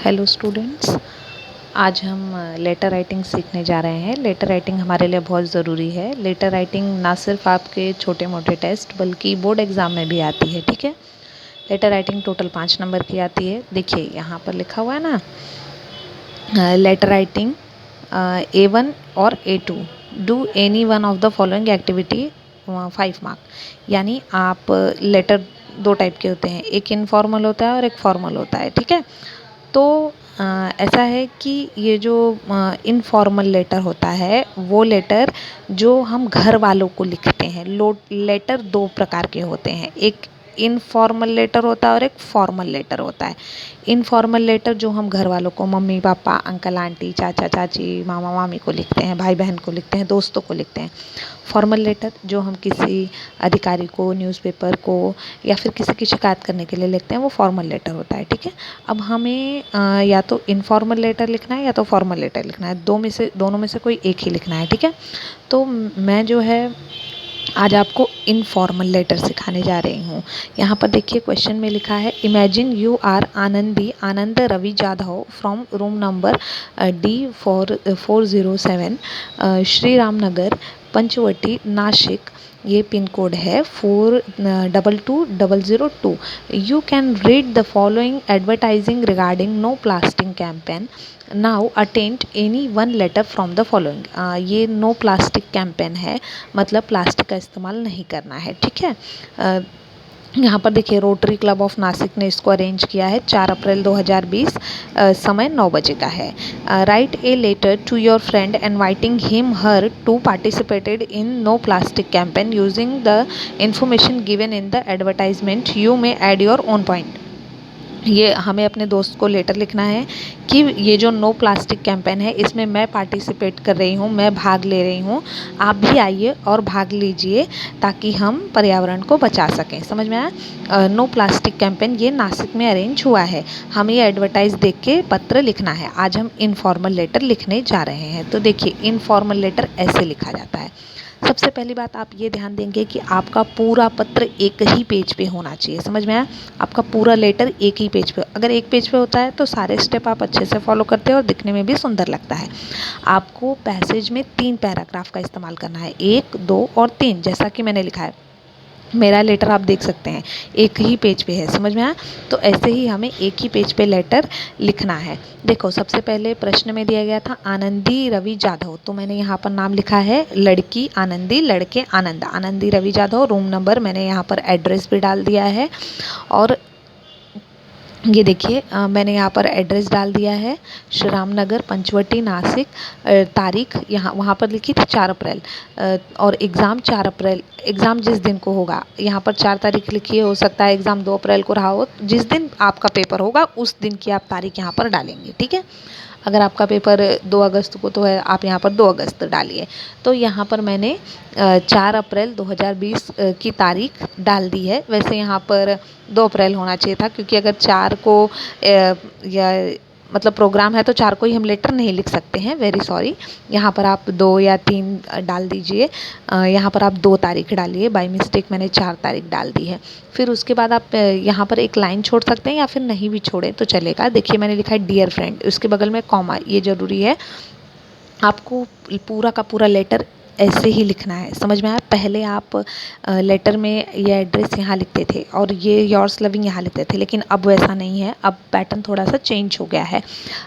Hello students, आज हम letter writing सीखने जा रहे हैं। लेटर राइटिंग हमारे लिए बहुत ज़रूरी है। लेटर राइटिंग ना सिर्फ आपके छोटे मोटे टेस्ट बल्कि बोर्ड एग्ज़ाम में भी आती है। ठीक है, लेटर राइटिंग टोटल 5 नंबर की आती है। देखिए यहाँ पर लिखा हुआ है ना, लेटर राइटिंग A1 और A2 do any one of the following activity 5 mark. यानी आप लेटर दो टाइप के होते हैं, एक इनफॉर्मल होता है और एक फॉर्मल होता है। ठीक है, तो ऐसा है कि ये जो इनफॉर्मल लेटर होता है वो लेटर जो हम घर वालों को लिखते हैं। लेटर दो प्रकार के होते हैं, एक इनफॉर्मल लेटर होता है और एक फॉर्मल लेटर होता है। इनफॉर्मल लेटर जो हम घर वालों को, मम्मी पापा, अंकल आंटी, चाचा चाची, मामा मामी को लिखते हैं, भाई बहन को लिखते हैं, दोस्तों को लिखते हैं। फॉर्मल लेटर जो हम किसी अधिकारी को, न्यूज़पेपर को या फिर किसी की शिकायत करने के लिए लिखते हैं, वो फॉर्मल लेटर होता है। ठीक है, अब हमें या तो इनफॉर्मल लेटर लिखना है या तो फॉर्मल लेटर लिखना है, दोनों में से कोई एक ही लिखना है। ठीक है, तो मैं जो है आज आपको इनफॉर्मल लेटर सिखाने जा रही हूँ। यहाँ पर देखिए क्वेश्चन में लिखा है, imagine you are Anand Ravi Jadhav from room number D407 Shri Ram Nagar, Panchvati, Nashik. ये पिन कोड है 422002। You can read the following advertising regarding no plastic campaign. Now attend any one letter from the following. ये नो प्लास्टिक कैंपेन है, मतलब plastic का इस्तेमाल नहीं करना है। ठीक है, यहाँ पर देखिए रोटरी क्लब ऑफ नासिक ने इसको अरेंज किया है। 4 अप्रैल 2020, समय 9 बजे का है। Write a letter to your friend inviting him her to participated in no plastic campaign using the information given in the advertisement. You may add your own point. ये हमें अपने दोस्त को लेटर लिखना है कि ये जो नो प्लास्टिक कैंपेन है इसमें मैं पार्टिसिपेट कर रही हूँ, मैं भाग ले रही हूँ, आप भी आइए और भाग लीजिए ताकि हम पर्यावरण को बचा सकें। समझ में आया? नो प्लास्टिक कैंपेन ये नासिक में अरेंज हुआ है। हमें ये एडवर्टाइज देख के पत्र लिखना है। आज हम इनफॉर्मल लेटर लिखने जा रहे हैं। तो देखिए इनफॉर्मल लेटर ऐसे लिखा जाता है। सबसे पहली बात आप ये ध्यान देंगे कि आपका पूरा पत्र एक ही पेज पे होना चाहिए। समझ में आया? आपका पूरा लेटर एक ही पेज पे, अगर एक पेज पे होता है तो सारे स्टेप आप अच्छे से फॉलो करते हैं और दिखने में भी सुंदर लगता है। आपको पैसेज में 3 पैराग्राफ का इस्तेमाल करना है, 1, 2 और 3, जैसा कि मैंने लिखा है। मेरा लेटर आप देख सकते हैं एक ही पेज पे है। समझ में आया? तो ऐसे ही हमें एक ही पेज पे लेटर लिखना है। देखो सबसे पहले प्रश्न में दिया गया था आनंदी रवि जाधव, तो मैंने यहाँ पर नाम लिखा है लड़की आनंदी, लड़के आनंद। आनंदी रवि जाधव, रूम नंबर, मैंने यहाँ पर एड्रेस भी डाल दिया है। और ये देखिए मैंने यहाँ पर एड्रेस डाल दिया है, श्री राम नगर, पंचवटी, नासिक। तारीख यहाँ वहाँ पर लिखी थी 4 अप्रैल, और एग्ज़ाम 4 अप्रैल। एग्ज़ाम जिस दिन को होगा, यहाँ पर 4 तारीख लिखी है, हो सकता है एग्ज़ाम 2 अप्रैल को रहा हो। जिस दिन आपका पेपर होगा उस दिन की आप तारीख यहाँ पर डालेंगे। ठीक है, अगर आपका पेपर 2 अगस्त को तो है, आप यहाँ पर 2 अगस्त डालिए। तो यहाँ पर मैंने 4 अप्रैल 2020 की तारीख डाल दी है। वैसे यहाँ पर 2 अप्रैल होना चाहिए था, क्योंकि अगर 4 को या मतलब प्रोग्राम है तो 4 को ही हम लेटर नहीं लिख सकते हैं। वेरी सॉरी, यहाँ पर आप 2 या 3 डाल दीजिए। यहाँ पर आप 2 तारीख डालिए, बाय मिस्टेक मैंने 4 तारीख डाल दी है। फिर उसके बाद आप यहाँ पर एक लाइन छोड़ सकते हैं या फिर नहीं भी छोड़ें तो चलेगा। देखिए मैंने लिखा है डियर फ्रेंड, उसके बगल में कॉमा, ये ज़रूरी है। आपको पूरा का पूरा लेटर ऐसे ही लिखना है। समझ में आया? पहले आप लेटर में ये एड्रेस यहाँ लिखते थे और ये योर्स लविंग यहाँ लिखते थे, लेकिन अब वैसा नहीं है। अब पैटर्न थोड़ा सा चेंज हो गया है।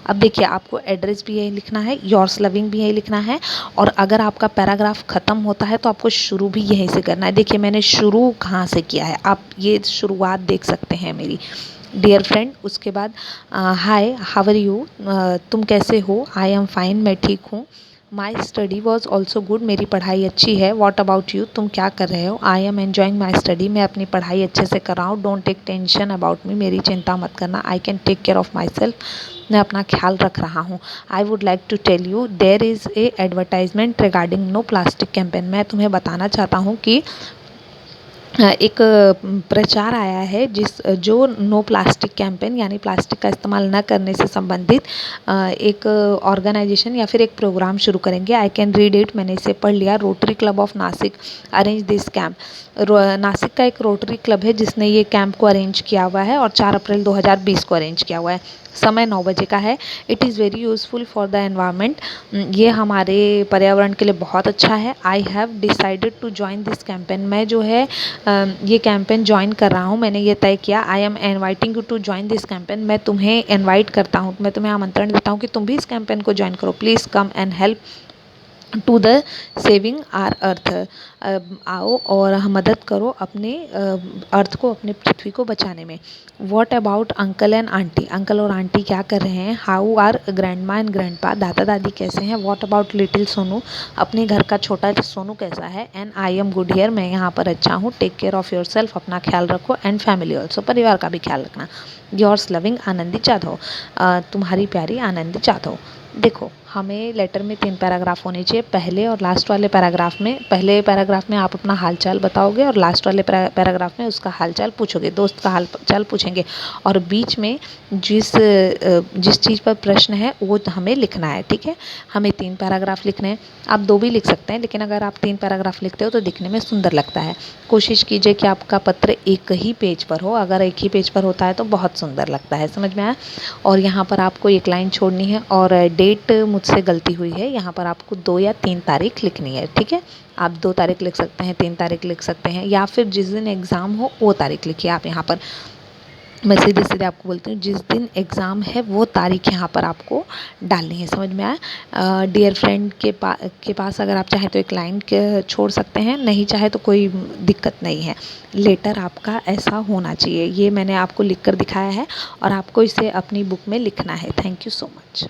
अब देखिए आपको एड्रेस भी यही लिखना है, योर्स लविंग भी यही लिखना है, और अगर आपका पैराग्राफ ख़त्म होता है तो आपको शुरू भी यहीं से करना है। देखिए मैंने शुरू कहाँ से किया है, आप ये शुरुआत देख सकते हैं मेरी। डियर फ्रेंड, उसके बाद हाय हाउ आर यू, तुम कैसे हो? आई एम फाइन, मैं ठीक हूँ। My study was also good, मेरी पढ़ाई अच्छी है। वॉट अबाउट यू, तुम क्या कर रहे हो? I am enjoying my study, मैं अपनी पढ़ाई अच्छे से कर रहा हूँ। Don't take tension about me, मेरी चिंता मत करना। I can take care of myself, मैं अपना ख्याल रख रहा हूँ। I would like to tell you there is a advertisement regarding no plastic campaign, मैं तुम्हें बताना चाहता हूँ कि एक प्रचार आया है जो नो प्लास्टिक कैंपेन यानी प्लास्टिक का इस्तेमाल न करने से संबंधित एक ऑर्गेनाइजेशन या फिर एक प्रोग्राम शुरू करेंगे। आई कैन रीड इट, मैंने इसे पढ़ लिया। Rotary club of Nashik arrange this camp. Nashik का एक रोटरी क्लब है जिसने ये कैंप को अरेंज किया हुआ है और 4 अप्रैल 2020 को अरेंज किया हुआ है। समय 9 बजे का है। It is very useful for the environment. ये हमारे पर्यावरण के लिए बहुत अच्छा है। I have decided to join this campaign. मैं जो है ये कैंपेन ज्वाइन कर रहा हूँ, मैंने ये तय किया। I am inviting you to join this campaign. मैं तुम्हें इनवाइट करता हूँ, मैं तुम्हें आमंत्रण देता हूँ कि तुम भी इस कैंपेन को ज्वाइन करो। Please come and help to the saving our earth. आओ और मदद करो अपने अर्थ को, अपने पृथ्वी को बचाने में। What about uncle and aunty. Uncle और आंटी क्या कर रहे हैं। How are grandma and grandpa. दादा दादी कैसे हैं। What about little Sonu. अपने घर का छोटा सोनू कैसा है। And I am good here. मैं यहाँ पर अच्छा हूँ। Take care of yourself. अपना ख्याल रखो। And family also. परिवार का भी ख्याल रखना। Yours loving Anandi Jadhav. तुम्हारी प्यारी आनंदी जाधव। देखो, हमें लेटर में 3 पैराग्राफ होने चाहिए। पहले और लास्ट वाले पैराग्राफ में, पहले पैराग्राफ में आप अपना हालचाल बताओगे और लास्ट वाले पैराग्राफ में उसका हालचाल पूछोगे, दोस्त का हालचाल पूछेंगे। और बीच में जिस चीज़ पर प्रश्न है वो हमें लिखना है, ठीक है। हमें 3 पैराग्राफ लिखने हैं। आप 2 भी लिख सकते हैं, लेकिन अगर आप 3 पैराग्राफ लिखते हो तो दिखने में सुंदर लगता है। कोशिश कीजिए कि आपका पत्र एक ही पेज पर हो। अगर एक ही पेज पर होता है तो बहुत सुंदर लगता है। समझ में आया। और यहाँ पर आपको एक लाइन छोड़नी है और डेट मुझसे गलती हुई है, यहाँ पर आपको 2 या 3 तारीख लिखनी है, ठीक है। आप 2 तारीख लिख सकते हैं, 3 तारीख लिख सकते हैं, या फिर जिस दिन एग्ज़ाम हो वो तारीख लिखिए आप यहाँ पर। मैं सीधे सीधे आपको बोलती हूँ, जिस दिन एग्ज़ाम है वो तारीख यहाँ पर आपको डालनी है। समझ में आया। डियर फ्रेंड के पास अगर आप चाहें तो एक लाइन छोड़ सकते हैं, नहीं चाहे तो कोई दिक्कत नहीं है। लेटर आपका ऐसा होना चाहिए। ये मैंने आपको लिख कर दिखाया है और आपको इसे अपनी बुक में लिखना है। Thank you so much.